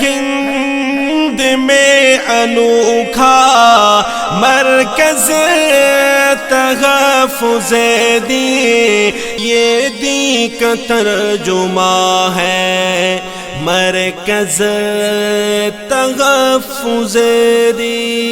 ہند میں انوکھا مرکز تحفظ دین، یہ دین کا ترجمہ ہے مرکز تحفظ دین۔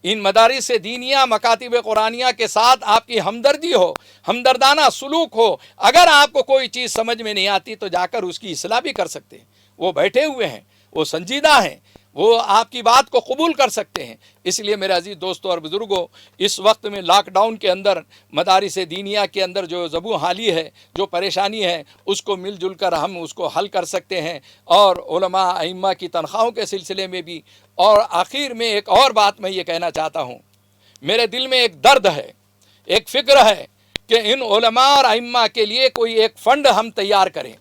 ان مدارس دینیہ مکاتب قرآنیہ کے ساتھ آپ کی ہمدردی ہو، ہمدردانہ سلوک ہو۔ اگر آپ کو کوئی چیز سمجھ میں نہیں آتی تو جا کر اس کی اصلاح بھی کر سکتے ہیں۔ وہ بیٹھے ہوئے ہیں، وہ سنجیدہ ہیں، وہ آپ کی بات کو قبول کر سکتے ہیں۔ اس لیے میرے عزیز دوستوں اور بزرگوں، اس وقت میں لاک ڈاؤن کے اندر مدارس دینیہ کے اندر جو زبوں حالی ہے، جو پریشانی ہے، اس کو مل جل کر ہم اس کو حل کر سکتے ہیں، اور علماء ائمہ کی تنخواہوں کے سلسلے میں بھی۔ اور آخر میں ایک اور بات میں یہ کہنا چاہتا ہوں، میرے دل میں ایک درد ہے، ایک فکر ہے کہ ان علماء اور ائمہ کے لیے کوئی ایک فنڈ ہم تیار کریں،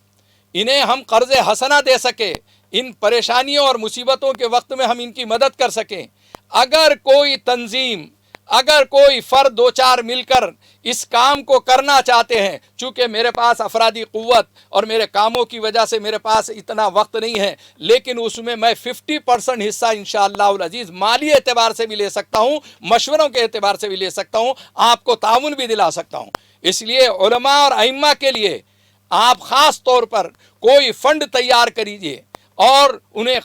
انہیں ہم قرض حسنہ دے سکیں، ان پریشانیوں اور مصیبتوں کے وقت میں ہم ان کی مدد کر سکیں۔ اگر کوئی تنظیم، اگر کوئی فرد دو چار مل کر اس کام کو کرنا چاہتے ہیں، چونکہ میرے پاس افرادی قوت اور میرے کاموں کی وجہ سے میرے پاس اتنا وقت نہیں ہے، لیکن اس میں 50% حصہ انشاءاللہ العزیز مالی اعتبار سے بھی لے سکتا ہوں، مشوروں کے اعتبار سے بھی لے سکتا ہوں، آپ کو تعاون بھی دلا سکتا ہوں۔ اس لیے علماء اور ائمہ کے لیے آپ خاص طور پر کوئی فنڈ تیار کریجئے، اور انہیں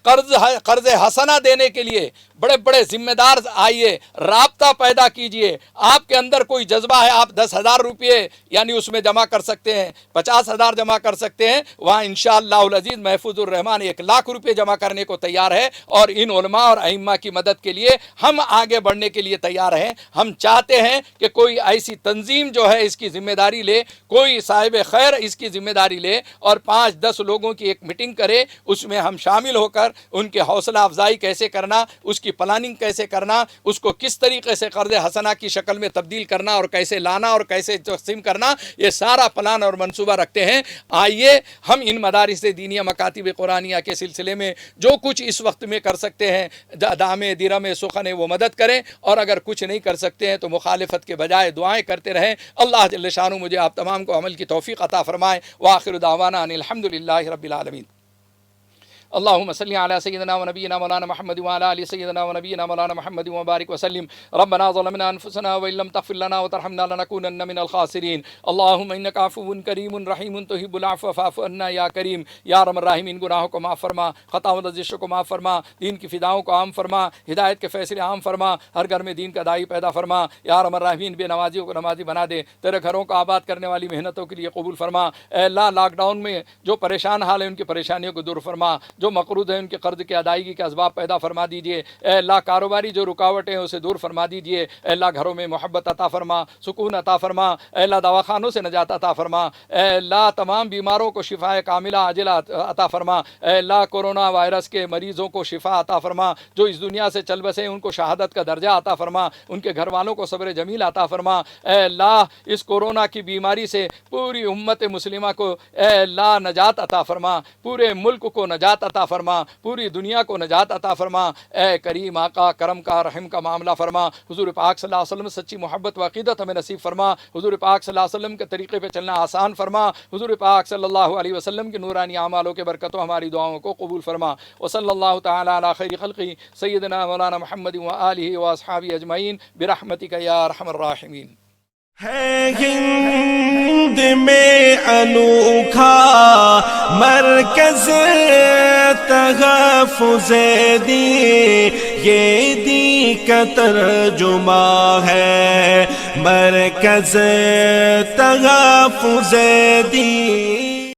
قرض حسنہ دینے کے لیے بڑے بڑے ذمہ دار آئیے، رابطہ پیدا کیجئے۔ آپ کے اندر کوئی جذبہ ہے، آپ 10,000 روپئے یعنی اس میں جمع کر سکتے ہیں، 50,000 جمع کر سکتے ہیں، وہاں انشاءاللہ العزیز محفوظ الرحمن 1,00,000 روپئے جمع کرنے کو تیار ہے، اور ان علماء اور ائمہ کی مدد کے لیے ہم آگے بڑھنے کے لیے تیار ہیں۔ ہم چاہتے ہیں کہ کوئی ایسی تنظیم جو ہے اس کی ذمہ داری لے، کوئی صاحب خیر اس کی ذمہ داری لے، اور 5-10 لوگوں کی ایک میٹنگ کرے، اس میں ہم شامل ہو کر ان کے حوصلہ افزائی کیسے کرنا، اس کی پلاننگ کیسے کرنا، اس کو کس طریقے سے قرض حسنہ کی شکل میں تبدیل کرنا، اور کیسے لانا اور کیسے تقسیم کرنا، یہ سارا پلان اور منصوبہ رکھتے ہیں۔ آئیے ہم ان مدارس دینیہ مکاتب قرآنیہ کے سلسلے میں جو کچھ اس وقت میں کر سکتے ہیں، دامے درم سخن وہ مدد کریں، اور اگر کچھ نہیں کر سکتے ہیں تو مخالفت کے بجائے دعائیں کرتے رہیں۔ اللہ جل شانہ مجھے آپ تمام کو عمل کی توفیق عطا فرمائے۔ وآخر دعوانا ان الحمدللہ رب العالمین۔ اللهم صل على سيدنا ونبينا مولانا محمد وعلى آل سيدنا ونبينا مولانا محمد وبارك وسلم. ربنا ظلمنا أنفسنا وإن لم تغفر لنا وترحمنا لنكونن من الخاسرين. اللهم إنك عفو كريم رحيم تحب العفو فاعف عنا يا كريم. یا ارحم الراحمین، گناہوں کو معاف فرما، خطاؤں و رزشوں کو معاف فرما، دین کی فداؤں کو عام فرما، ہدایت کے فیصلے عام فرما، ہر گھر میں دین کا داعی پیدا فرما۔ یا ارحم الراحمین، بے نمازیوں کو نمازی بنا دے، تیرے گھروں کو آباد کرنے والی محنتوں کے لیے قبول فرما۔ اے اللہ، لاک ڈاؤن میں جو پریشان حال ہیں ان کی پریشانیوں کو دور فرما، جو مقروض ہیں ان کے قرض کی ادائیگی کے اسباب پیدا فرما دیجئے۔ اے اللہ، کاروباری جو رکاوٹیں ہیں اسے دور فرما دیجئے۔ اے اللہ، گھروں میں محبت عطا فرما، سکون عطا فرما۔ اے اللہ، دواخانوں سے نجات عطا فرما۔ اے اللہ، تمام بیماروں کو شفا کاملہ عاجلہ عطا فرما۔ اے اللہ، کورونا وائرس کے مریضوں کو شفا عطا فرما، جو اس دنیا سے چل بسے ان کو شہادت کا درجہ عطا فرما، ان کے گھر والوں کو صبر جمیل عطا فرما۔ اے اللہ، اس کورونا کی بیماری سے پوری امت مسلمہ کو اے اللہ نجات عطا فرما، پورے ملک کو نجات عطا فرما، پوری دنیا کو نجات عطا فرما۔ اے کریم آقا، کرم کا رحم کا معاملہ فرما۔ حضور پاک صلی اللہ علیہ وسلم سچی محبت و عقیدت ہمیں نصیب فرما۔ حضور پاک صلی اللہ علیہ وسلم کے طریقے پہ چلنا آسان فرما۔ حضور پاک صلی اللہ علیہ وسلم کے نورانی اعمالوں کے برکتوں ہماری دعاؤں کو قبول فرما۔ وصلی اللہ تعالی علی خیر خلقہ سیدنا مولانا محمد وآلہ واصحابہ اجمعین برحمتک یا ارحم الراحمین۔ ہے ہند میں انوکھا مرکز تحفظ دین، یہ دین کا ترجمہ ہے مرکز تحفظ دین۔